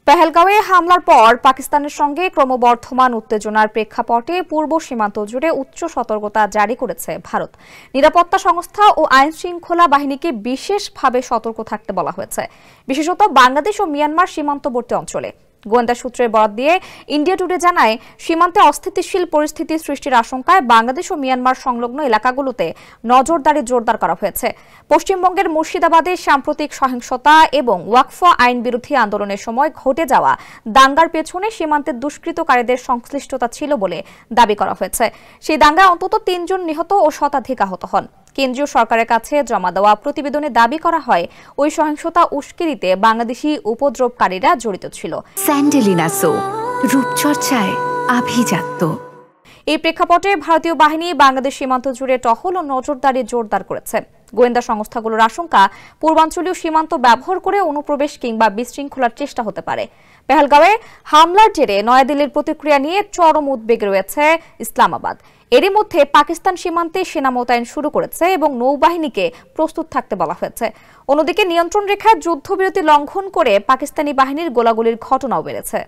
পেহেলগাঁওয়ে হামলার পর পাকিস্তানের সঙ্গে ক্রমবর্ধমান উত্তেজনার প্রেক্ষাপটে পূর্ব সীমান্ত জুড়ে উচ্চ সতর্কতা জারি করেছে ভারত। নিরাপত্তা সংস্থা ও আইন শৃঙ্খলা বাহিনীকে বিশেষভাবে সতর্ক থাকতে বলা হয়েছে, বিশেষত বাংলাদেশ ও মিয়ানমার সীমান্তবর্তী অঞ্চলে। গোয়েন্দা সূত্রের বরাত দিয়ে ইন্ডিয়া টুডে জানায়, সীমান্তে অস্থিতিশীল পরিস্থিতি সৃষ্টির আশঙ্কায় বাংলাদেশ ও মিয়ানমার সংলগ্ন এলাকাগুলোতে নজরদারি জোরদার করা হয়েছে। পশ্চিমবঙ্গের মুর্শিদাবাদে সাম্প্রতিক সহিংসতা এবং ওয়াকফ আইন বিরোধী আন্দোলনের সময় ঘটে যাওয়া দাঙ্গার পেছনে সীমান্তের দুষ্কৃতকারীদের সংশ্লিষ্টতা ছিল বলে দাবি করা হয়েছে। সেই দাঙ্গায় অন্তত ৩ জন নিহত ও শতাধিক আহত হন। কেন্দ্রীয় সরকারের কাছে জমা দেওয়া প্রতিবেদনে দাবি করা হয়, ওই সহিংসতা উস্কানিতে বাংলাদেশি উপদ্রবকারীরা জড়িত ছিল। স্যান্ডেলিনা সো, রূপচর্চায় আভিজাত্য। এই প্রেক্ষাপটে ভারতীয় বাহিনী বাংলাদেশ সীমান্ত জুড়ে টহল ও নজরদারি জোরদার করেছে। গোয়েন্দা সংস্থাগুলোর আশঙ্কা, পূর্বাঞ্চলীয় সীমান্ত ব্যবহার করে অনুপ্রবেশ কিংবা বিশৃঙ্খলার চেষ্টা হতে পারে। পেহেলগাঁওয়ে হামলার জেরে নয়াদিল্লির প্রতিক্রিয়া নিয়ে চরম উদ্বেগে রয়েছে ইসলামাবাদ। এরই মধ্যে পাকিস্তান সীমান্তে সেনা মোতায়েন শুরু করেছে এবং নৌবাহিনীকে প্রস্তুত থাকতে বলা হয়েছে। অন্যদিকে নিয়ন্ত্রণ রেখায় যুদ্ধবিরতি লঙ্ঘন করে পাকিস্তানি বাহিনীর গোলাগুলির ঘটনাও বেড়েছে।